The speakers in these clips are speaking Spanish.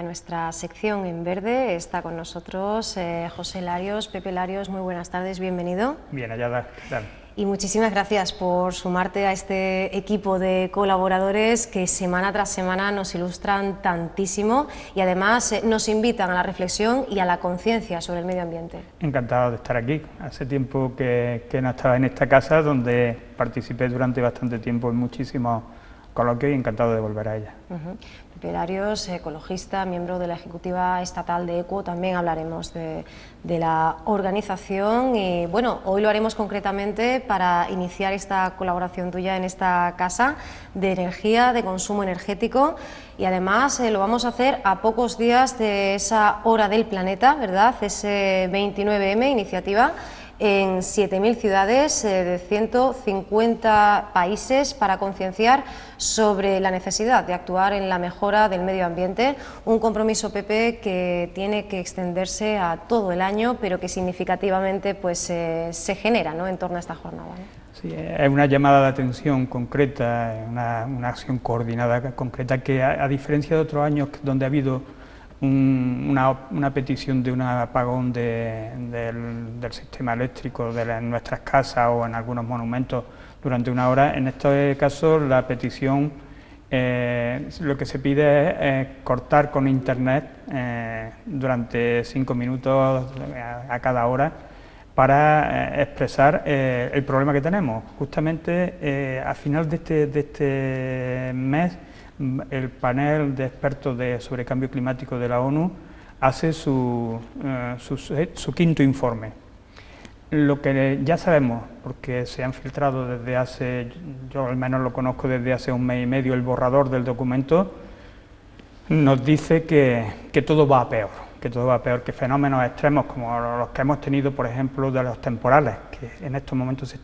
nuestra sección En Verde. Está con nosotros José Larios. Pepe Larios, muy buenas tardes, bienvenido. Bien hallada, ¿qué tal? Y muchísimas gracias por sumarte a este equipo de colaboradores que semana tras semana nos ilustran tantísimo y además nos invitan a la reflexión y a la conciencia sobre el medio ambiente. Encantado de estar aquí. Hace tiempo que no estaba en esta casa, donde participé durante bastante tiempo en muchísimos coloquios y encantado de volver a ella. Pepe Larios, ecologista, miembro de la Ejecutiva Estatal de ECUO, también hablaremos de la organización y bueno, hoy lo haremos concretamente para iniciar esta colaboración tuya en esta casa de energía, de consumo energético y además lo vamos a hacer a pocos días de esa Hora del Planeta, ¿verdad? Ese 29M, iniciativa en 7.000 ciudades de 150 países para concienciar sobre la necesidad de actuar en la mejora del medio ambiente, un compromiso, Pepe, que tiene que extenderse a todo el año, pero que significativamente pues, se genera, ¿no?, en torno a esta jornada, ¿no? Sí, es una llamada de atención concreta, una acción coordinada concreta que a diferencia de otros años donde ha habido una petición de un apagón del sistema eléctrico de nuestras casas o en algunos monumentos durante una hora, en este caso la petición, lo que se pide es cortar con internet durante 5 minutos a cada hora para expresar el problema que tenemos. Justamente a final de este mes, el panel de expertos sobre cambio climático de la ONU hace su quinto informe. Lo que ya sabemos, porque se han filtrado desde hace, yo al menos lo conozco desde hace un mes y medio, el borrador del documento, nos dice que todo va a peor, que fenómenos extremos como los que hemos tenido, por ejemplo, de los temporales, que en estos momentos se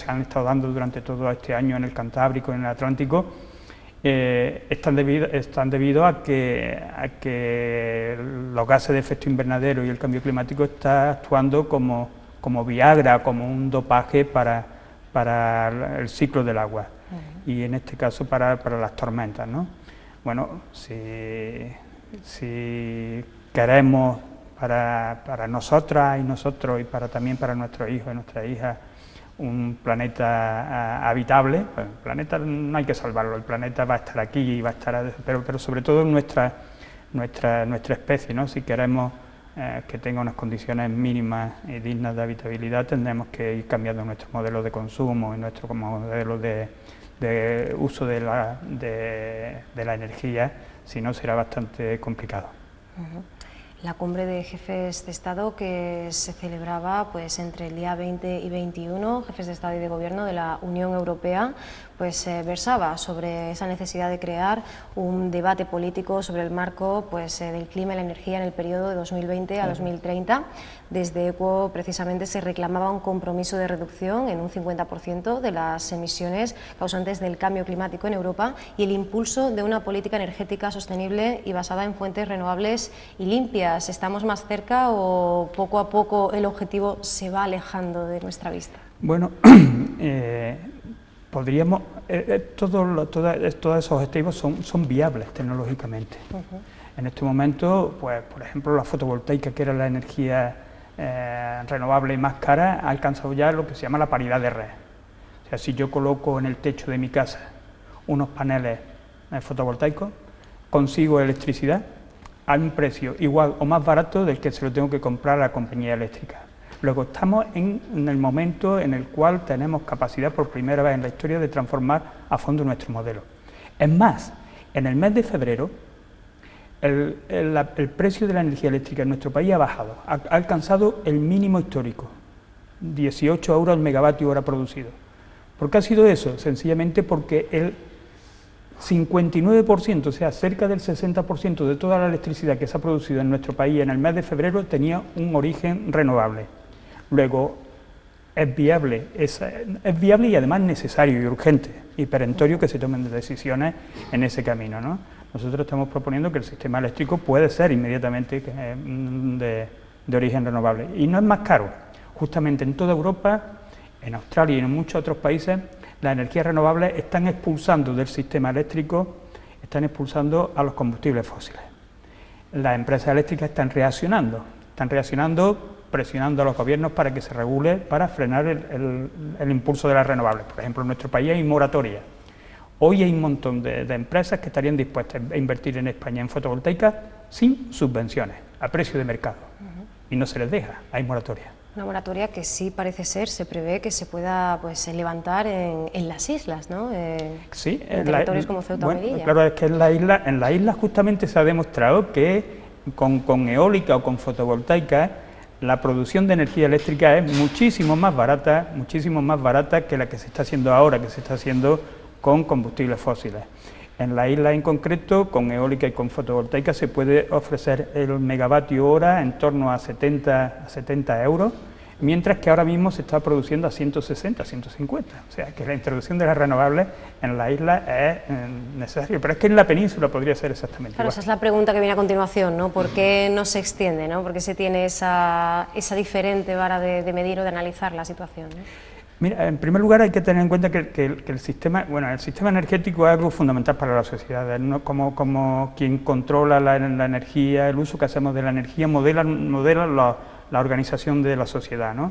han estado dando durante todo este año en el Cantábrico y en el Atlántico, están debido a que los gases de efecto invernadero y el cambio climático está actuando como Viagra, como un dopaje para el ciclo del agua y en este caso para las tormentas, ¿no? Bueno, si queremos para nosotras y nosotros y también para nuestros hijos y nuestras hijas un planeta habitable, pues el planeta no hay que salvarlo, el planeta va a estar aquí y va a estar, pero sobre todo nuestra especie, ¿no? Si queremos que tenga unas condiciones mínimas y dignas de habitabilidad, tendremos que ir cambiando nuestro modelo de consumo y nuestro modelo de uso de la energía, si no será bastante complicado. La cumbre de jefes de Estado que se celebraba pues, entre el día 20 y 21, jefes de Estado y de Gobierno de la Unión Europea, pues versaba sobre esa necesidad de crear un debate político sobre el marco pues, del clima y la energía en el periodo de 2020 a 2030. Desde ECUO precisamente se reclamaba un compromiso de reducción en un 50% de las emisiones causantes del cambio climático en Europa y el impulso de una política energética sostenible y basada en fuentes renovables y limpias. ¿Estamos más cerca o poco a poco el objetivo se va alejando de nuestra vista? Bueno, podríamos, todos esos objetivos son viables tecnológicamente. En este momento, pues, por ejemplo, la fotovoltaica, que era la energía renovable y más cara, ha alcanzado ya lo que se llama la paridad de red. O sea, si yo coloco en el techo de mi casa unos paneles fotovoltaicos, consigo electricidad a un precio igual o más barato del que se lo tengo que comprar a la compañía eléctrica. Luego estamos en el momento en el cual tenemos capacidad por primera vez en la historia de transformar a fondo nuestro modelo. Es más, en el mes de febrero el precio de la energía eléctrica en nuestro país ha bajado, ha alcanzado el mínimo histórico, 18 euros al megavatio hora producido. ¿Por qué ha sido eso? Sencillamente porque el 59%, o sea, cerca del 60% de toda la electricidad que se ha producido en nuestro país en el mes de febrero tenía un origen renovable. Luego, es viable y además necesario y urgente y perentorio que se tomen decisiones en ese camino, ¿no? Nosotros estamos proponiendo que el sistema eléctrico puede ser inmediatamente de origen renovable y no es más caro. Justamente en toda Europa, en Australia y en muchos otros países, las energías renovables están expulsando del sistema eléctrico, están expulsando a los combustibles fósiles. las empresas eléctricas están reaccionando presionando a los gobiernos para que se regule, para frenar el impulso de las renovables. Por ejemplo, en nuestro país hay moratoria. Hoy hay un montón de empresas que estarían dispuestas a invertir en España en fotovoltaica sin subvenciones, a precio de mercado. Y no se les deja, hay moratoria. Una moratoria que sí parece ser, se prevé que se pueda pues levantar en las islas, ¿no? Sí, en territorios como Ceuta o Melilla. Claro, es que en la isla justamente se ha demostrado que con eólica o con fotovoltaica la producción de energía eléctrica es muchísimo más barata que la que se está haciendo ahora, que se está haciendo con combustibles fósiles. En la isla en concreto, con eólica y con fotovoltaica, se puede ofrecer el megavatio hora en torno a 70 euros, mientras que ahora mismo se está produciendo a 160, 150. O sea, que la introducción de las renovables en la isla es necesaria, pero es que en la península podría ser exactamente claro, igual. Esa es la pregunta que viene a continuación, ¿no? ¿Por qué no se extiende, ¿no? ¿Por qué se tiene esa diferente vara de medir o de analizar la situación, ¿no? Mira, en primer lugar hay que tener en cuenta que el sistema energético es algo fundamental para la sociedad, ¿no? Como quien controla la energía, el uso que hacemos de la energía, modela la organización de la sociedad, ¿no?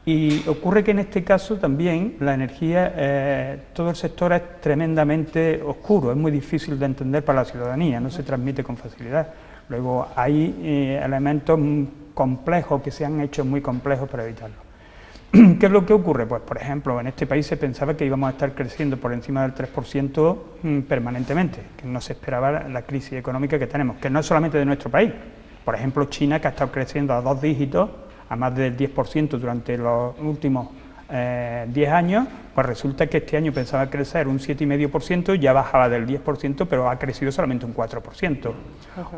Y ocurre que en este caso también la energía, todo el sector es tremendamente oscuro, es muy difícil de entender para la ciudadanía, no se transmite con facilidad. Luego hay elementos complejos que se han hecho muy complejos para evitarlo. ¿Qué es lo que ocurre? Pues, por ejemplo, en este país se pensaba que íbamos a estar creciendo por encima del 3% permanentemente, que no se esperaba la crisis económica que tenemos, que no es solamente de nuestro país. Por ejemplo, China, que ha estado creciendo a 2 dígitos, a más del 10% durante los últimos 10 años, pues resulta que este año pensaba crecer un 7,5%, ya bajaba del 10%, pero ha crecido solamente un 4%.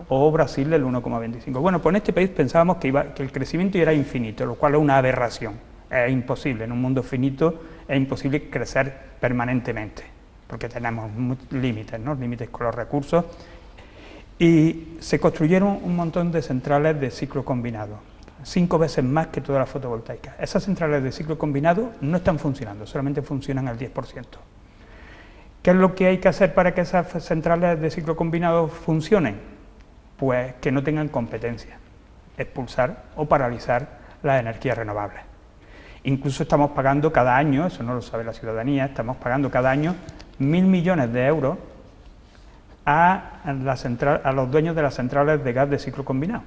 O Brasil el 1,25%. Bueno, pues en este país pensábamos que el crecimiento era infinito, lo cual es una aberración. Es imposible, en un mundo finito es imposible crecer permanentemente, porque tenemos límites, ¿no? Límites con los recursos, y se construyeron un montón de centrales de ciclo combinado, 5 veces más que todas las fotovoltaicas. Esas centrales de ciclo combinado no están funcionando, solamente funcionan al 10%. ¿Qué es lo que hay que hacer para que esas centrales de ciclo combinado funcionen? Pues que no tengan competencia, expulsar o paralizar las energías renovables. Incluso estamos pagando cada año, eso no lo sabe la ciudadanía, estamos pagando cada año 1.000 millones de euros a los dueños de las centrales de gas de ciclo combinado,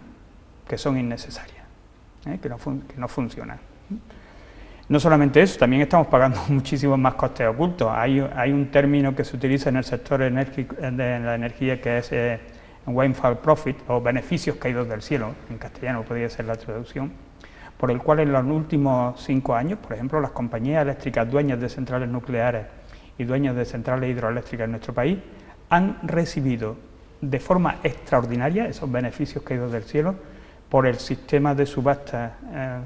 que son innecesarias, que no funcionan. No solamente eso, también estamos pagando muchísimos más costes ocultos. Hay un término que se utiliza en el sector de la energía que es windfall profit, o beneficios caídos del cielo, en castellano podría ser la traducción, por el cual en los últimos 5 años, por ejemplo, las compañías eléctricas dueñas de centrales nucleares y dueñas de centrales hidroeléctricas en nuestro país han recibido de forma extraordinaria esos beneficios caídos del cielo por el sistema de subasta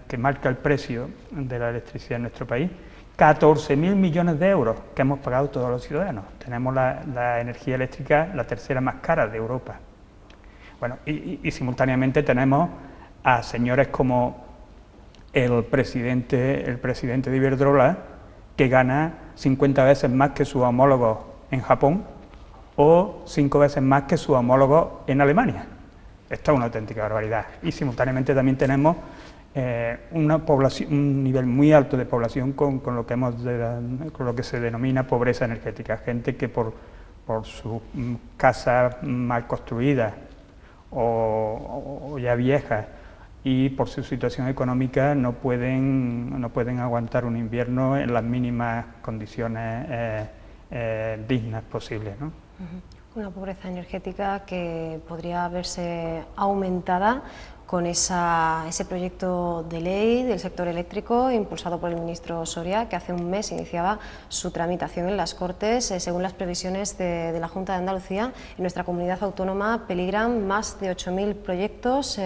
que marca el precio de la electricidad en nuestro país, 14.000 millones de euros que hemos pagado todos los ciudadanos. Tenemos la energía eléctrica la tercera más cara de Europa. Bueno, y simultáneamente tenemos a señores como el presidente de Iberdrola, que gana 50 veces más que su homólogo en Japón o 5 veces más que su homólogo en Alemania. Esto es una auténtica barbaridad. Y simultáneamente también tenemos un nivel muy alto de población con lo que se denomina pobreza energética. Gente que por sus casas mal construidas o ya viejas, y por su situación económica no pueden aguantar un invierno en las mínimas condiciones dignas posibles, ¿no? Una pobreza energética que podría verse aumentada con ese proyecto de ley del sector eléctrico impulsado por el ministro Soria, que hace un mes iniciaba su tramitación en las Cortes. Según las previsiones de la Junta de Andalucía, en nuestra comunidad autónoma peligran más de 8.000 proyectos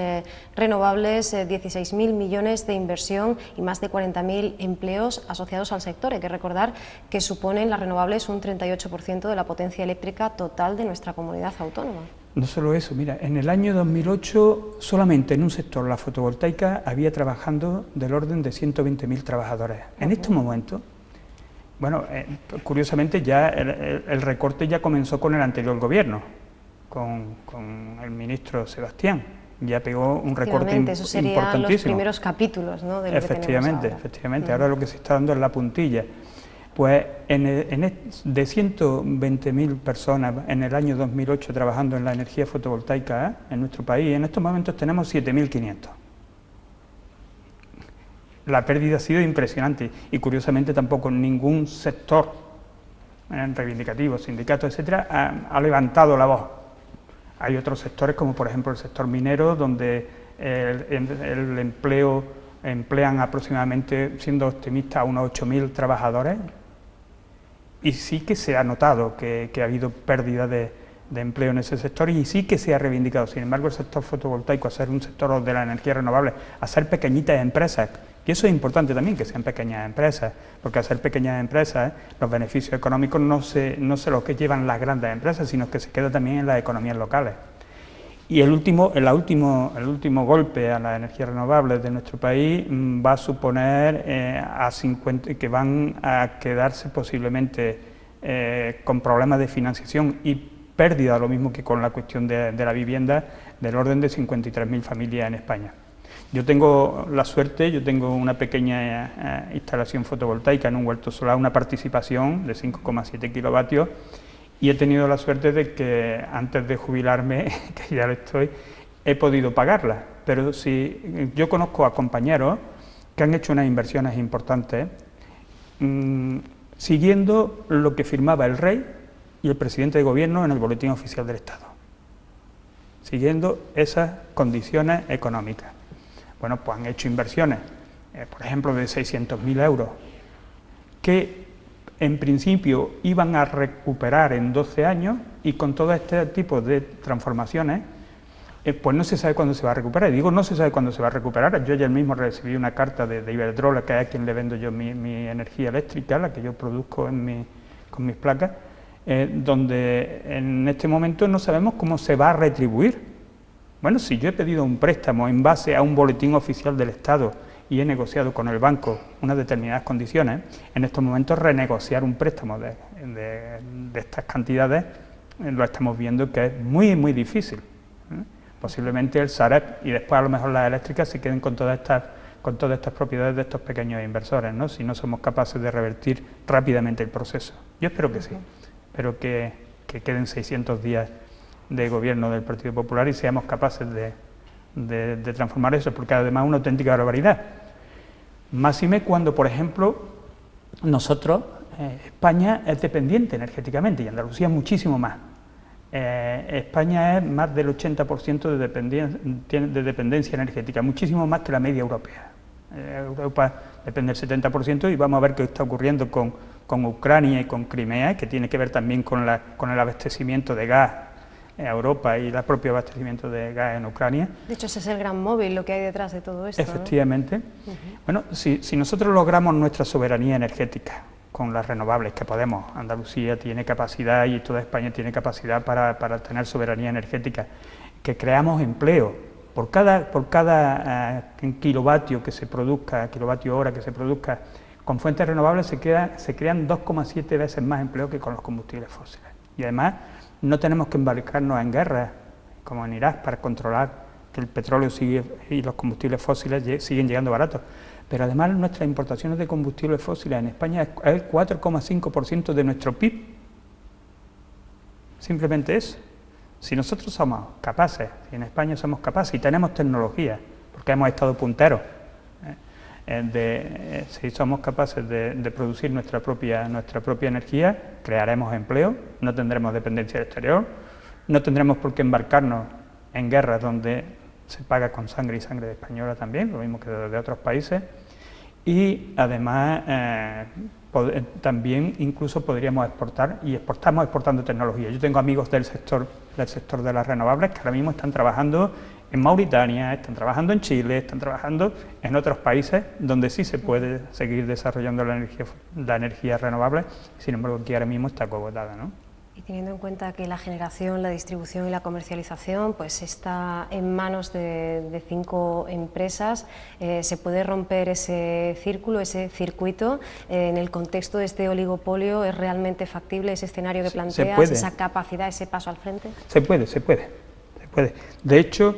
renovables, 16.000 millones de inversión y más de 40.000 empleos asociados al sector. Hay que recordar que suponen las renovables un 38% de la potencia eléctrica total de nuestra comunidad autónoma. No solo eso, mira, en el año 2008 solamente en un sector, la fotovoltaica, había trabajando del orden de 120.000 trabajadores. En estos momentos, bueno, curiosamente ya el recorte ya comenzó con el anterior gobierno, con el ministro Sebastián. Ya pegó un recorte esos serían importantísimo. Los primeros capítulos, ¿no? De lo que tenemos ahora. Efectivamente. Ahora lo que se está dando es la puntilla. Pues de 120.000 personas en el año 2008 trabajando en la energía fotovoltaica en nuestro país, en estos momentos tenemos 7.500. La pérdida ha sido impresionante y curiosamente tampoco ningún sector reivindicativo, sindicatos, etcétera, ha levantado la voz. Hay otros sectores como por ejemplo el sector minero donde el empleo emplean aproximadamente, siendo optimista, a unos 8.000 trabajadores y sí que se ha notado que ha habido pérdida de empleo en ese sector y sí que se ha reivindicado. Sin embargo, el sector fotovoltaico, a ser un sector de la energía renovable, a ser pequeñitas empresas, y eso es importante también, que sean pequeñas empresas, porque al ser pequeñas empresas, los beneficios económicos no se los que llevan las grandes empresas, sino que se queda también en las economías locales. Y el último golpe a las energías renovables de nuestro país va a suponer que van a quedarse posiblemente con problemas de financiación y pérdida, lo mismo que con la cuestión de la vivienda, del orden de 53.000 familias en España. Yo tengo la suerte, yo tengo una pequeña instalación fotovoltaica en un huerto solar, una participación de 5,7 kilovatios, y he tenido la suerte de que antes de jubilarme, que ya lo estoy, he podido pagarla. Pero si yo conozco a compañeros que han hecho unas inversiones importantes siguiendo lo que firmaba el rey y el presidente de gobierno en el Boletín Oficial del Estado, siguiendo esas condiciones económicas. Bueno, pues han hecho inversiones, por ejemplo, de 600.000 euros, que en principio iban a recuperar en 12 años y con todo este tipo de transformaciones, pues no se sabe cuándo se va a recuperar. Y digo, no se sabe cuándo se va a recuperar. Yo ayer mismo recibí una carta de Iberdrola, que es a quien le vendo yo mi energía eléctrica, la que yo produzco con mis placas, donde en este momento no sabemos cómo se va a retribuir. Bueno, si yo he pedido un préstamo en base a un boletín oficial del Estado y he negociado con el banco unas determinadas condiciones, en estos momentos renegociar un préstamo de estas cantidades lo estamos viendo que es muy, muy difícil. Posiblemente el Sareb y después a lo mejor las eléctricas se queden con todas estas propiedades de estos pequeños inversores, ¿no? Si no somos capaces de revertir rápidamente el proceso. Yo espero que sí, espero que queden 600 días de gobierno del Partido Popular y seamos capaces de transformar eso, porque además es una auténtica barbaridad. Máxime cuando, por ejemplo, nosotros, España es dependiente energéticamente y Andalucía muchísimo más. España es más del 80% de dependencia energética, muchísimo más que la media europea. Europa depende del 70% y vamos a ver qué está ocurriendo con Ucrania y con Crimea, que tiene que ver también con el abastecimiento de gas a Europa y el propio abastecimiento de gas en Ucrania. De hecho, ese es el gran móvil, lo que hay detrás de todo esto, efectivamente, ¿no? Bueno, si nosotros logramos nuestra soberanía energética con las renovables, que podemos, Andalucía tiene capacidad y toda España tiene capacidad para tener soberanía energética, que creamos empleo, por cada kilovatio que se produzca, kilovatio hora que se produzca con fuentes renovables, se crean 2,7 veces más empleo que con los combustibles fósiles. Y además no tenemos que embarcarnos en guerras, como en Irak, para controlar que el petróleo y los combustibles fósiles siguen llegando baratos. Pero además nuestras importaciones de combustibles fósiles en España es el 4,5% de nuestro PIB. Simplemente eso. Si nosotros somos capaces, si en España somos capaces y tenemos tecnología, porque hemos estado punteros, si somos capaces de producir nuestra propia energía, crearemos empleo, no tendremos dependencia del exterior, no tendremos por qué embarcarnos en guerras donde se paga con sangre y sangre española también, lo mismo que de otros países, y además también incluso podríamos exportar, y estamos exportando tecnología. Yo tengo amigos del sector de las renovables que ahora mismo están trabajando en Mauritania, están trabajando en Chile, están trabajando en otros países donde sí se puede seguir desarrollando la energía renovable, sin embargo aquí ahora mismo está cogotada, ¿no? Y teniendo en cuenta que la generación, la distribución y la comercialización pues está en manos de 5 empresas, ¿se puede romper ese círculo, ese circuito? En el contexto de este oligopolio, ¿es realmente factible ese escenario que planteas, esa capacidad, ese paso al frente? Se puede. De hecho,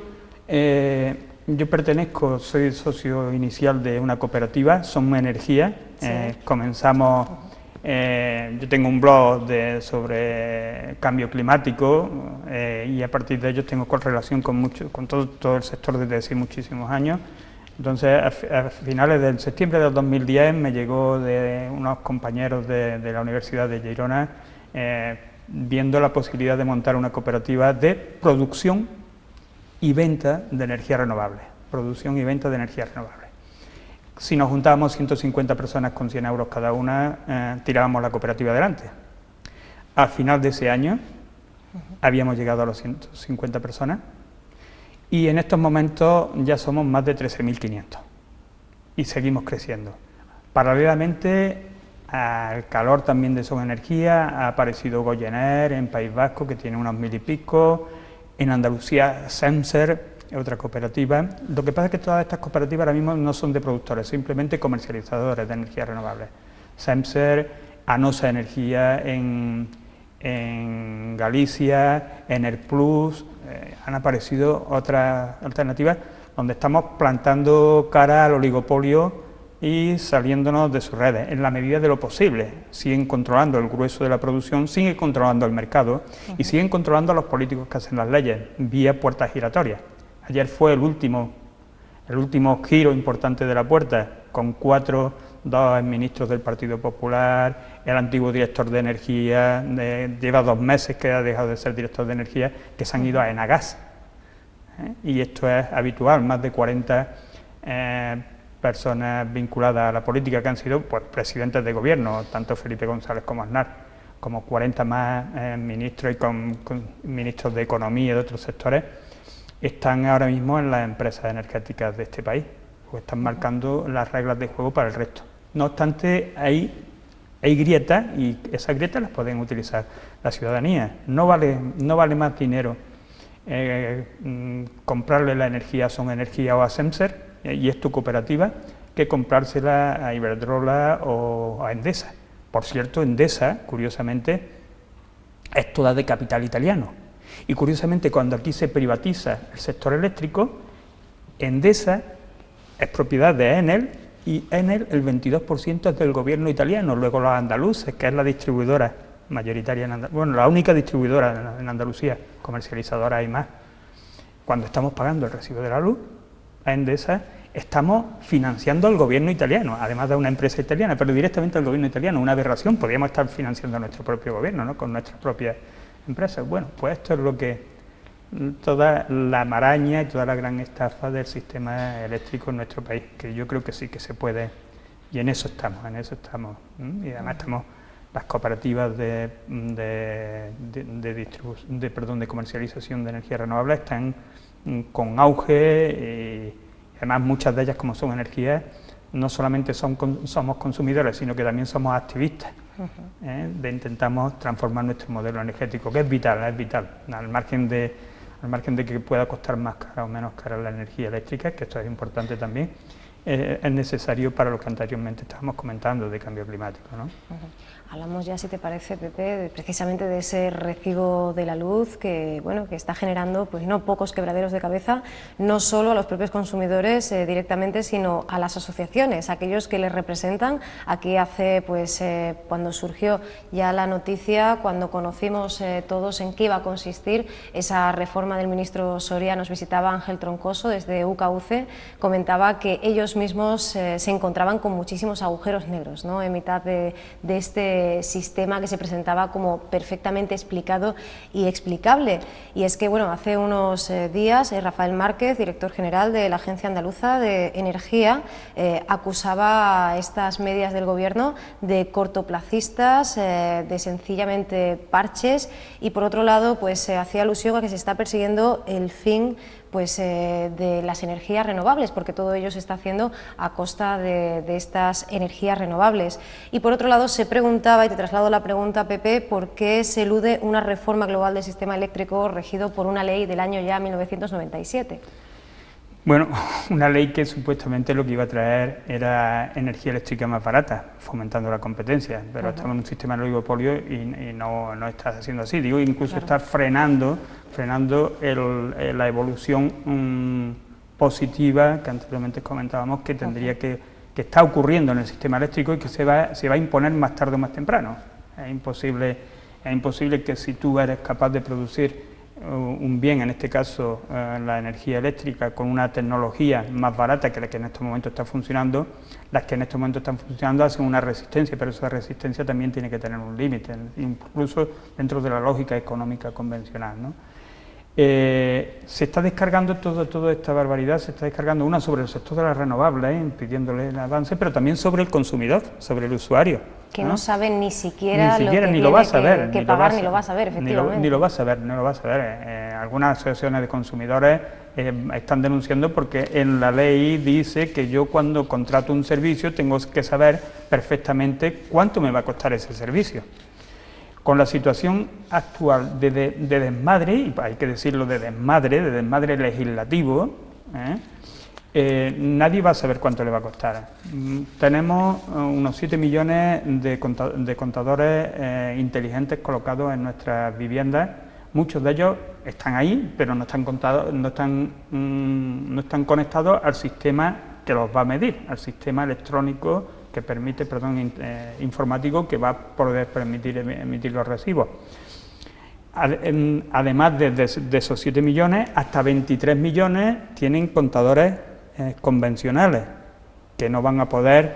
yo pertenezco, soy socio inicial de una cooperativa, Somos Energía. Sí. Comenzamos... yo tengo un blog sobre cambio climático y a partir de ello tengo relación con todo el sector desde hace muchísimos años. Entonces, a finales del septiembre del 2010 me llegó de unos compañeros de la Universidad de Girona viendo la posibilidad de montar una cooperativa de producción y venta de energía renovable. Si nos juntábamos 150 personas con 100 euros cada una, tirábamos la cooperativa adelante. Al final de ese año habíamos llegado a los 150 personas y en estos momentos ya somos más de 13.500 y seguimos creciendo. Paralelamente al calor también de Somos Energía ha aparecido Goyener en País Vasco, que tiene unos 1000 y pico, en Andalucía Semser, otra cooperativa. Lo que pasa es que todas estas cooperativas ahora mismo no son de productores, simplemente comercializadores de energías renovables. Semser, Anosa Energía en Galicia, Enerplus, han aparecido otras alternativas donde estamos plantando cara al oligopolio y saliéndonos de sus redes, en la medida de lo posible. Siguen controlando el grueso de la producción, siguen controlando el mercado y siguen controlando a los políticos que hacen las leyes, vía puertas giratorias. Ayer fue el último giro importante de la puerta, con 2 ministros del Partido Popular, el antiguo director de Energía, lleva 2 meses que ha dejado de ser director de Energía, que se han ido a Enagás. Y esto es habitual, más de 40 personas vinculadas a la política que han sido pues, presidentes de gobierno, tanto Felipe González como Aznar, como 40 más ministros y con ministros de Economía y de otros sectores, están ahora mismo en las empresas energéticas de este país, pues están marcando las reglas de juego para el resto. No obstante, hay grietas y esas grietas las pueden utilizar la ciudadanía. No vale más dinero comprarle la energía a Son Energía o a Semser, y es tu cooperativa, que comprársela a Iberdrola o a Endesa. Por cierto, Endesa, curiosamente, es toda de capital italiano. Y curiosamente, cuando aquí se privatiza el sector eléctrico, Endesa es propiedad de Enel, y Enel el 22% es del gobierno italiano. Luego los andaluces, que es la distribuidora mayoritaria en Andalucía, bueno, la única distribuidora en Andalucía, comercializadora y más. Cuando estamos pagando el recibo de la luz a Endesa, estamos financiando al gobierno italiano, además de una empresa italiana, pero directamente al gobierno italiano. Una aberración, podríamos estar financiando a nuestro propio gobierno, ¿no?, con nuestras propias empresas. Bueno, pues esto es lo que toda la maraña y toda la gran estafa del sistema eléctrico en nuestro país, que yo creo que sí que se puede, y en eso estamos, y además estamos, las cooperativas de comercialización de energía renovable están con auge, y además muchas de ellas, como Son Energía, no solamente somos consumidores, sino que también somos activistas, intentamos transformar nuestro modelo energético, que es vital, al margen de que pueda costar más cara o menos cara la energía eléctrica, que esto es importante también, es necesario para lo que anteriormente estábamos comentando de cambio climático, ¿no? Hablamos ya, si te parece, Pepe, precisamente de ese recibo de la luz que, bueno, que está generando pues no pocos quebraderos de cabeza, no solo a los propios consumidores directamente, sino a las asociaciones, aquellos que les representan. Aquí hace, pues, cuando surgió ya la noticia, cuando conocimos todos en qué iba a consistir esa reforma del ministro Soria, nos visitaba Ángel Troncoso desde UKUCE, comentaba que ellos mismos se encontraban con muchísimos agujeros negros, ¿no?, en mitad de este sistema que se presentaba como perfectamente explicado y explicable. Y es que, bueno, hace unos días Rafael Márquez, director general de la Agencia Andaluza de Energía, acusaba a estas medidas del Gobierno de cortoplacistas, de sencillamente parches, y por otro lado pues hacía alusión a que se está persiguiendo el fin pues, de las energías renovables, porque todo ello se está haciendo a costa de estas energías renovables. Y por otro lado se preguntaba, y te traslado la pregunta, Pepe, ¿por qué se elude una reforma global del sistema eléctrico regido por una ley del año ya 1997? Bueno, una ley que supuestamente lo que iba a traer era energía eléctrica más barata, fomentando la competencia, pero estamos en un sistema de oligopolio y no está haciendo así. Digo, incluso está frenando la evolución positiva que anteriormente comentábamos que tendría que está ocurriendo en el sistema eléctrico y que se va a imponer más tarde o más temprano. Es imposible que si tú eres capaz de producir un bien, en este caso la energía eléctrica, con una tecnología más barata que la que en estos momentos está funcionando, las que en estos momentos están funcionando hacen una resistencia, pero esa resistencia también tiene que tener un límite, incluso dentro de la lógica económica convencional, ¿no? Se está descargando toda esta barbaridad, se está descargando una sobre el sector de las renovables, impidiéndole el avance, pero también sobre el consumidor, sobre el usuario, que no saben ni siquiera lo que ni lo va a saber, que pagar, ni lo va a saber, efectivamente. Ni lo va a saber. Algunas asociaciones de consumidores están denunciando porque en la ley dice que yo cuando contrato un servicio tengo que saber perfectamente cuánto me va a costar ese servicio. Con la situación actual de desmadre, y hay que decirlo de desmadre legislativo, nadie va a saber cuánto le va a costar. Tenemos unos 7 millones de contadores inteligentes colocados en nuestras viviendas. Muchos de ellos están ahí, pero no están conectados al sistema que los va a medir, al sistema electrónico que permite, informático, que va a poder permitir emitir los recibos. Además de esos 7 millones, hasta 23 millones tienen contadores convencionales, que no van a poder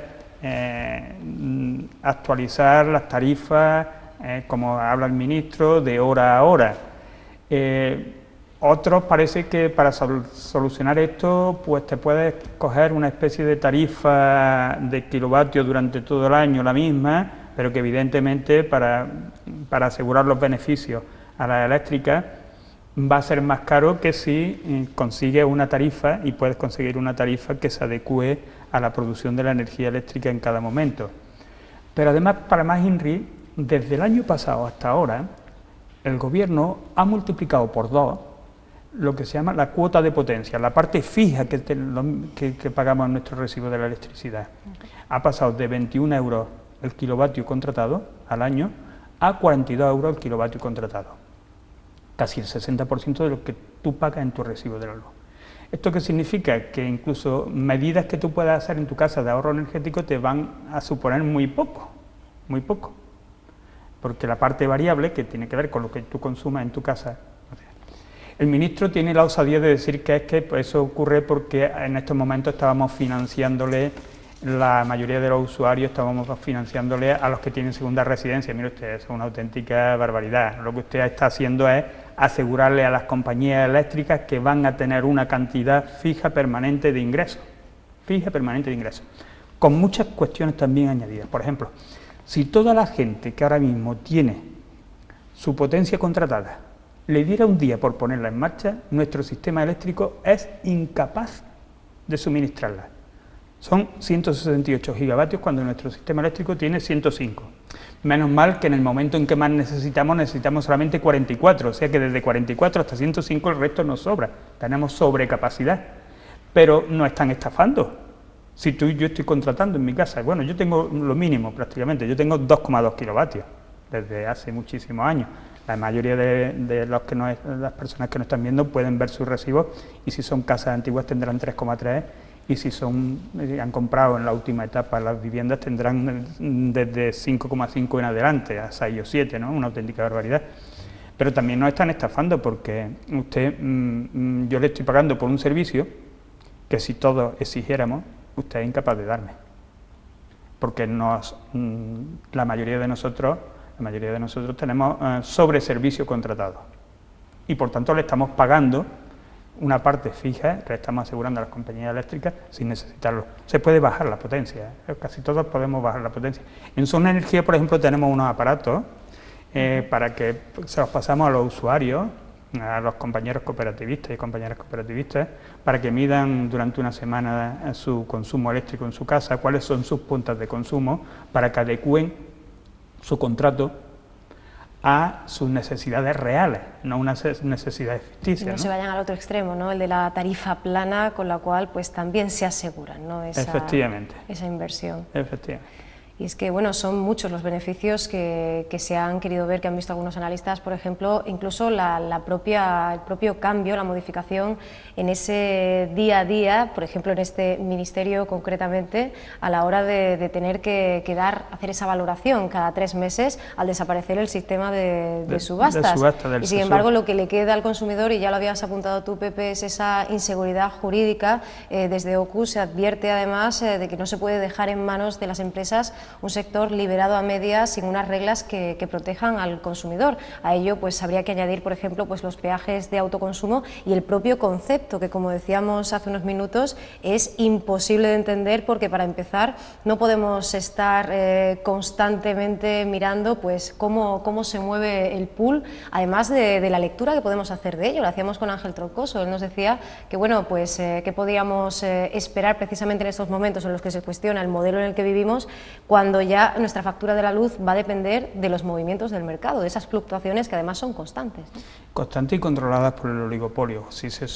actualizar las tarifas, como habla el ministro, de hora a hora. Otros parece que para solucionar esto, pues te puedes coger una especie de tarifa de kilovatios durante todo el año, la misma, pero que evidentemente para asegurar los beneficios a las eléctricas va a ser más caro que si consigues una tarifa y puedes conseguir una tarifa que se adecue a la producción de la energía eléctrica en cada momento. Pero además, para más INRI, desde el año pasado hasta ahora, el Gobierno ha multiplicado por 2 lo que se llama la cuota de potencia, la parte fija que pagamos en nuestro recibo de la electricidad. Ha pasado de 21 euros el kilovatio contratado al año a 42 euros el kilovatio contratado. Casi el 60% de lo que tú pagas en tu recibo de la luz. ¿Esto qué significa? Que incluso medidas que tú puedas hacer en tu casa de ahorro energético te van a suponer muy poco, porque la parte variable, que tiene que ver con lo que tú consumas en tu casa. El ministro tiene la osadía de decir que pues, eso ocurre porque en estos momentos estábamos financiándole, la mayoría de los usuarios estábamos financiándole a los que tienen segunda residencia. Mire usted, es una auténtica barbaridad. Lo que usted está haciendo es asegurarle a las compañías eléctricas que van a tener una cantidad fija permanente de ingresos, con muchas cuestiones también añadidas. Por ejemplo, si toda la gente que ahora mismo tiene su potencia contratada le diera un día por ponerla en marcha, nuestro sistema eléctrico es incapaz de suministrarla. Son 168 gigavatios cuando nuestro sistema eléctrico tiene 105. Menos mal que en el momento en que más necesitamos solamente 44, o sea que desde 44 hasta 105 el resto nos sobra, tenemos sobrecapacidad, pero nos están estafando. Si tú y yo estoy contratando en mi casa, bueno, yo tengo lo mínimo prácticamente, yo tengo 2,2 kilovatios desde hace muchísimos años. La mayoría de las personas que nos están viendo pueden ver sus recibos y si son casas antiguas tendrán 3,3 y si han comprado en la última etapa las viviendas tendrán desde 5,5 en adelante a 6 o 7, ¿no? Una auténtica barbaridad. Pero también nos están estafando porque yo le estoy pagando por un servicio que si todos exigiéramos, usted es incapaz de darme. Porque la mayoría de nosotros tenemos sobreservicio contratado y por tanto le estamos pagando una parte fija, que le estamos asegurando a las compañías eléctricas sin necesitarlo. Se puede bajar la potencia, casi todos podemos bajar la potencia. En Zona Energía, por ejemplo, tenemos unos aparatos para que se los pasamos a los usuarios a los compañeros cooperativistas y compañeras cooperativistas para que midan durante una semana su consumo eléctrico en su casa, cuáles son sus puntas de consumo, para que adecúen su contrato a sus necesidades reales, no unas necesidades ficticias. Y no se vayan al otro extremo, ¿no? El de la tarifa plana, con la cual pues también se aseguran, ¿no? Efectivamente. Esa inversión. Efectivamente. Y es que, bueno, son muchos los beneficios que se han querido ver, que han visto algunos analistas, por ejemplo, incluso el propio cambio, la modificación en ese día a día, por ejemplo, en este ministerio concretamente, a la hora de tener que hacer esa valoración cada 3 meses al desaparecer el sistema de subastas. De subasta del y sin embargo, lo que le queda al consumidor, y ya lo habías apuntado tú, Pepe, es esa inseguridad jurídica. Desde OCU se advierte además de que no se puede dejar en manos de las empresas un sector liberado a medias sin unas reglas que protejan al consumidor. A ello pues habría que añadir, por ejemplo, pues los peajes de autoconsumo y el propio concepto, que como decíamos hace unos minutos, es imposible de entender, porque para empezar no podemos estar constantemente mirando pues cómo se mueve el pool, además de la lectura que podemos hacer de ello. Lo hacíamos con Ángel Troncoso. Él nos decía que bueno, pues qué podíamos esperar precisamente en estos momentos en los que se cuestiona el modelo en el que vivimos, cuando ya nuestra factura de la luz va a depender de los movimientos del mercado, de esas fluctuaciones que además son constantes, ¿no? Constantes y controladas por el oligopolio. Si se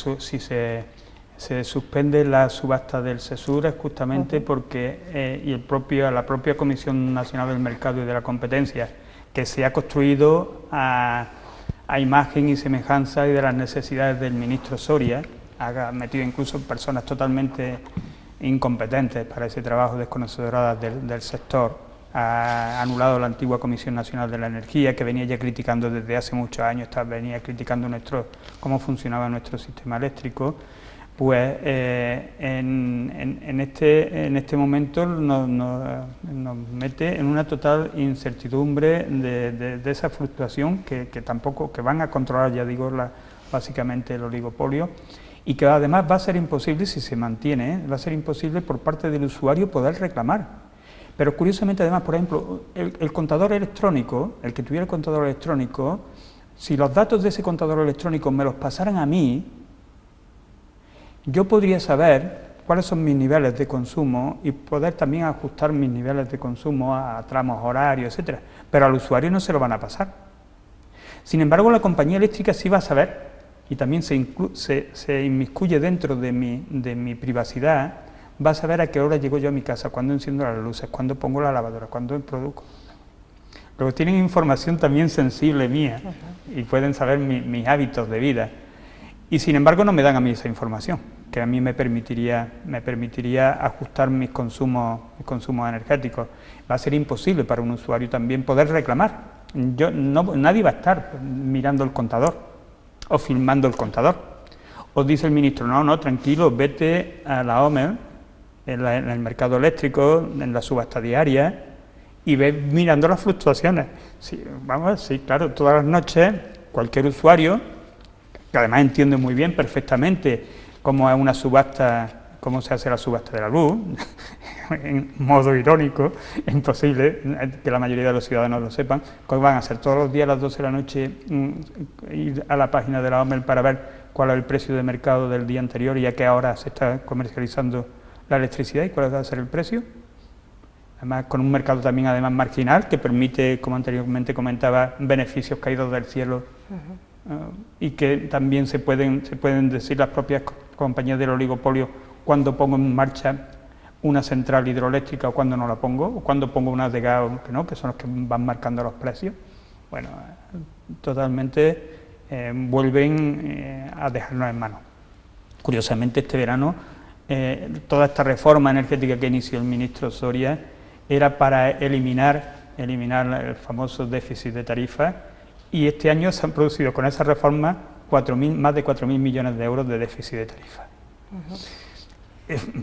suspende la subasta del SESUR es justamente porque la propia Comisión Nacional del Mercado y de la Competencia, que se ha construido a imagen y semejanza y de las necesidades del ministro Soria, ha metido incluso personas totalmente incompetentes para ese trabajo, desconocedoras del sector, ha anulado la antigua Comisión Nacional de la Energía, que venía ya criticando desde hace muchos años, venía criticando cómo funcionaba nuestro sistema eléctrico. Pues en este momento nos mete en una total incertidumbre de esa fluctuación que van a controlar, ya digo, básicamente el oligopolio, y que además va a ser imposible, si se mantiene, va a ser imposible por parte del usuario poder reclamar. Pero curiosamente además, por ejemplo, el contador electrónico, el que tuviera el contador electrónico, si los datos de ese contador electrónico me los pasaran a mí, yo podría saber cuáles son mis niveles de consumo y poder también ajustar mis niveles de consumo a tramos horarios, etcétera. Pero al usuario no se lo van a pasar. Sin embargo, la compañía eléctrica sí va a saber, y también se inmiscuye dentro de mi privacidad, va a saber a qué hora llego yo a mi casa, cuándo enciendo las luces, cuándo pongo la lavadora, cuándo produzco. Luego tienen información también sensible mía y pueden saber mis hábitos de vida. Y sin embargo no me dan a mí esa información, que a mí me permitiría ajustar mis consumos energéticos. Va a ser imposible para un usuario también poder reclamar. Nadie va a estar mirando el contador o filmando el contador. Os dice el ministro, no, tranquilo, vete a la OMEL, en el mercado eléctrico, en la subasta diaria, y ve mirando las fluctuaciones. Sí, claro, todas las noches cualquier usuario, que además entiende muy bien perfectamente cómo es una subasta, cómo se hace la subasta de la luz, en modo irónico, es imposible que la mayoría de los ciudadanos lo sepan, que van a hacer todos los días a las 12 de la noche ir a la página de la OMEL para ver cuál es el precio de mercado del día anterior y a qué hora se está comercializando la electricidad y cuál va a ser el precio. Además, con un mercado también además marginal que permite, como anteriormente comentaba, beneficios caídos del cielo. Y que también se pueden decir las propias compañías del oligopolio cuando pongo en marcha una central hidroeléctrica o cuando no la pongo, o cuando pongo una de gas o que no, que son los que van marcando los precios. Bueno, totalmente vuelven a dejarnos en manos. Curiosamente, este verano, toda esta reforma energética que inició el ministro Soria era para eliminar el famoso déficit de tarifa, y este año se han producido con esa reforma más de 4.000 millones de euros de déficit de tarifa.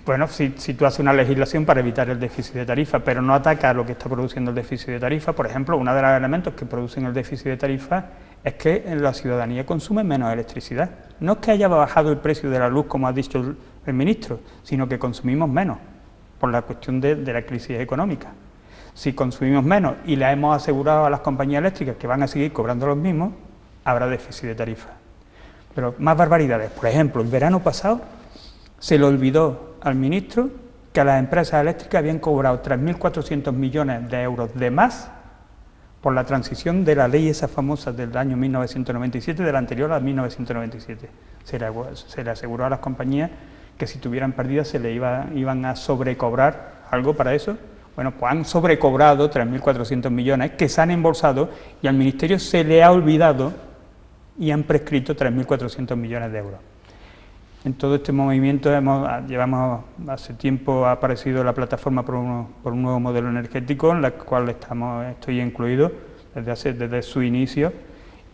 Bueno, si tú haces una legislación para evitar el déficit de tarifa, pero no ataca lo que está produciendo el déficit de tarifa, por ejemplo, uno de los elementos que producen el déficit de tarifa es que la ciudadanía consume menos electricidad. No es que haya bajado el precio de la luz, como ha dicho el ministro, sino que consumimos menos, por la cuestión de la crisis económica. Si consumimos menos y le hemos asegurado a las compañías eléctricas que van a seguir cobrando los mismos, habrá déficit de tarifa. pero más barbaridades. Por ejemplo, el verano pasado se le olvidó al ministro que a las empresas eléctricas habían cobrado 3.400 millones de euros de más por la transición de la ley esa famosa del año 1997, de la anterior a 1997. Se le aseguró a las compañías que si tuvieran pérdidas se le iban a sobrecobrar algo para eso. Bueno, pues han sobrecobrado 3.400 millones que se han embolsado y al Ministerio se le ha olvidado y han prescrito 3.400 millones de euros. En todo este movimiento hace tiempo ha aparecido la plataforma por un nuevo modelo energético, en la cual estoy incluido desde su inicio.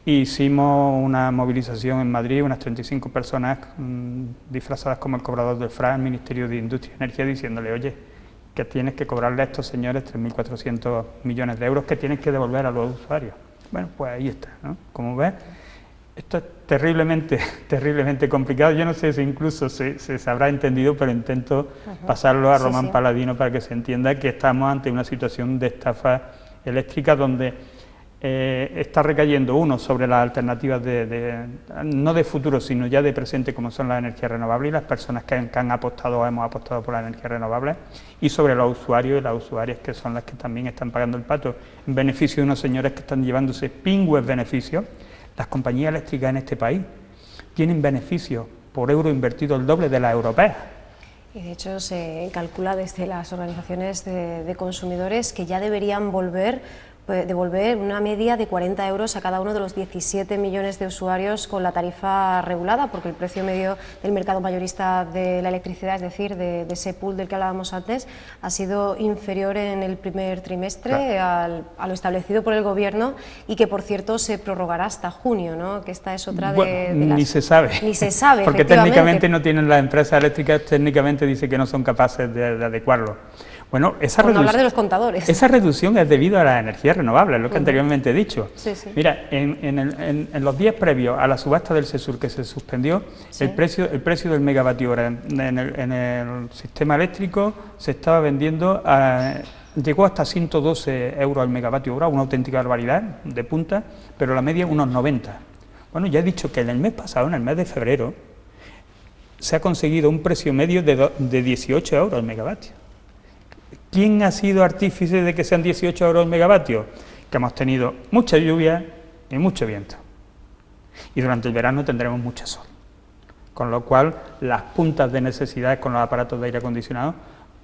Hicimos una movilización en Madrid, unas 35 personas disfrazadas como el cobrador del FRA, el Ministerio de Industria y Energía, diciéndole, oye, que tienes que cobrarle a estos señores 3.400 millones de euros que tienes que devolver a los usuarios. Bueno, pues ahí está, ¿no? Como ves, esto es terriblemente complicado. Yo no sé si incluso se habrá entendido, pero intento pasarlo a Román Paladino para que se entienda que estamos ante una situación de estafa eléctrica donde está recayendo sobre las alternativas no de futuro, sino ya de presente, como son las energías renovables y las personas que han apostado o hemos apostado por las energías renovables, y sobre los usuarios y las usuarias, que son las que también están pagando el pato en beneficio de unos señores que están llevándose pingües beneficios. Las compañías eléctricas en este país tienen beneficios por euro invertido el doble de las europeas. Y de hecho se calcula desde las organizaciones de consumidores que ya deberían devolver una media de 40 euros a cada uno de los 17 millones de usuarios con la tarifa regulada, porque el precio medio del mercado mayorista de la electricidad, es decir, de ese pool del que hablábamos antes, ha sido inferior en el primer trimestre a lo establecido por el Gobierno, y que, por cierto, se prorrogará hasta junio, ¿no? Que esta es otra de las... Ni se sabe. Ni se sabe, porque técnicamente no tienen las empresas eléctricas, técnicamente dice que no son capaces de adecuarlo. Bueno, por no hablar de los contadores. Esa reducción es debido a las energías renovables, lo que anteriormente he dicho. Sí, sí. Mira, en los días previos a la subasta del SESUR que se suspendió, sí, el precio del megavatio hora en el sistema eléctrico se estaba vendiendo, llegó hasta 112 euros al megavatio hora, una auténtica barbaridad de punta, pero la media unos 90. Bueno, ya he dicho que en el mes pasado, en el mes de febrero, se ha conseguido un precio medio de 18 euros al megavatio. ¿Quién ha sido artífice de que sean 18 euros el megavatio? Que hemos tenido mucha lluvia y mucho viento. Y durante el verano tendremos mucho sol. Con lo cual, las puntas de necesidad con los aparatos de aire acondicionado,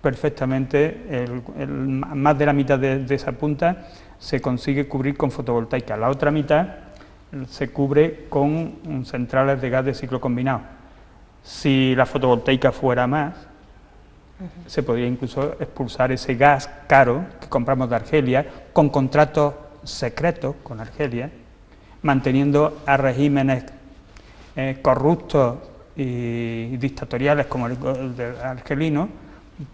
perfectamente, más de la mitad de esa punta se consigue cubrir con fotovoltaica. La otra mitad se cubre con centrales de gas de ciclo combinado. Si la fotovoltaica fuera más, se podría incluso expulsar ese gas caro que compramos de Argelia, con contratos secretos con Argelia, manteniendo a regímenes corruptos y dictatoriales como el argelino,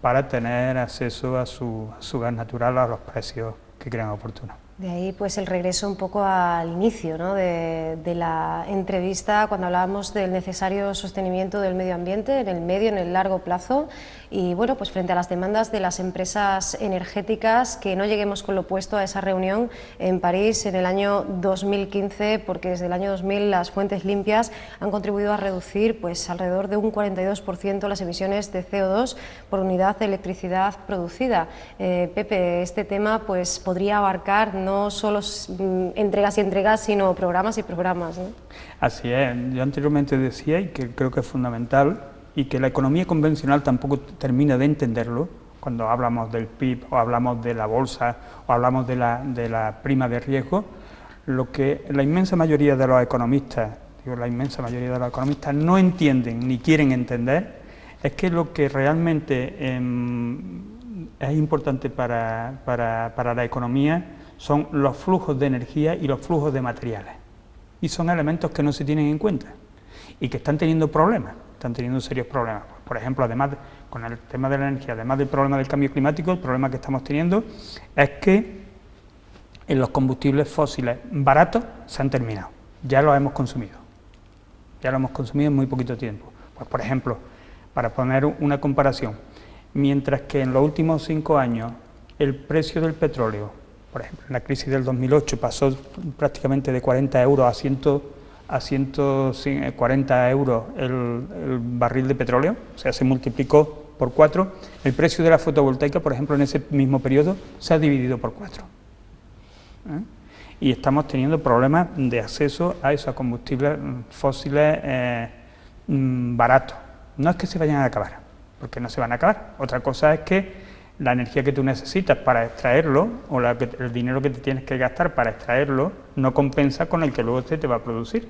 para tener acceso a su gas natural a los precios que crean oportunos. De ahí pues el regreso un poco al inicio, ¿no?, de la entrevista, cuando hablábamos del necesario sostenimiento del medio ambiente en el medio, en el largo plazo, y bueno, pues frente a las demandas de las empresas energéticas, que no lleguemos con lo opuesto a esa reunión en París en el año 2015, porque desde el año 2000 las fuentes limpias han contribuido a reducir pues alrededor de un 42% las emisiones de CO2 por unidad de electricidad producida. Pepe, este tema pues podría abarcar no solo entregas y entregas, sino programas y programas, ¿no? Así es. Yo anteriormente decía, y que creo que es fundamental, y que la economía convencional tampoco termina de entenderlo, cuando hablamos del PIB, o hablamos de la bolsa, o hablamos de la prima de riesgo, lo que la inmensa mayoría de los economistas, no entienden ni quieren entender, es que lo que realmente es importante para la economía son los flujos de energía y los flujos de materiales. Y son elementos que no se tienen en cuenta y que están teniendo serios problemas. Por ejemplo, además, con el tema de la energía, además del problema del cambio climático, el problema que estamos teniendo es que en los combustibles fósiles baratos se han terminado. Ya los hemos consumido. En muy poquito tiempo. Pues, por ejemplo, para poner una comparación, mientras que en los últimos 5 años el precio del petróleo, por ejemplo, en la crisis del 2008 pasó prácticamente de 40 euros a 140 euros el barril de petróleo, o sea, se multiplicó por 4, el precio de la fotovoltaica, por ejemplo, en ese mismo periodo, se ha dividido por 4. Y estamos teniendo problemas de acceso a esos combustibles fósiles baratos. No es que se vayan a acabar, porque no se van a acabar. Otra cosa es que la energía que tú necesitas para extraerlo, o el dinero que te tienes que gastar para extraerlo, no compensa con el que luego usted te va a producir.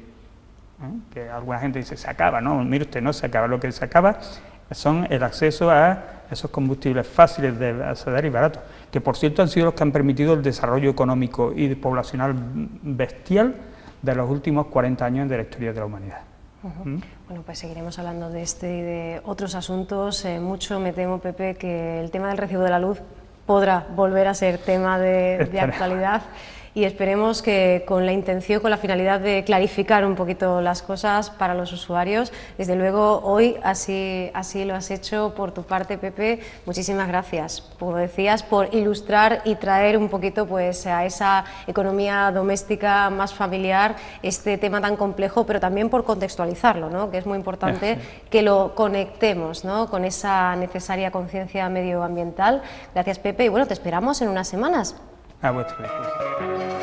Que alguna gente dice, se acaba, no, mire usted, no se acaba, lo que se acaba son el acceso a esos combustibles fáciles de acceder y baratos, que por cierto han sido los que han permitido el desarrollo económico y poblacional bestial de los últimos 40 años de la historia de la humanidad. Bueno, pues seguiremos hablando de este y de otros asuntos. Mucho me temo, Pepe, que el tema del recibo de la luz podrá volver a ser tema de actualidad. Y esperemos que con la intención, con la finalidad de clarificar un poquito las cosas para los usuarios. Desde luego, hoy así lo has hecho por tu parte, Pepe. Muchísimas gracias, como decías, por ilustrar y traer un poquito pues a esa economía doméstica más familiar este tema tan complejo, pero también por contextualizarlo, ¿no? Que es muy importante que lo conectemos, ¿no? Con esa necesaria conciencia medioambiental. Gracias, Pepe, y bueno, te esperamos en unas semanas. A vuestra disposición.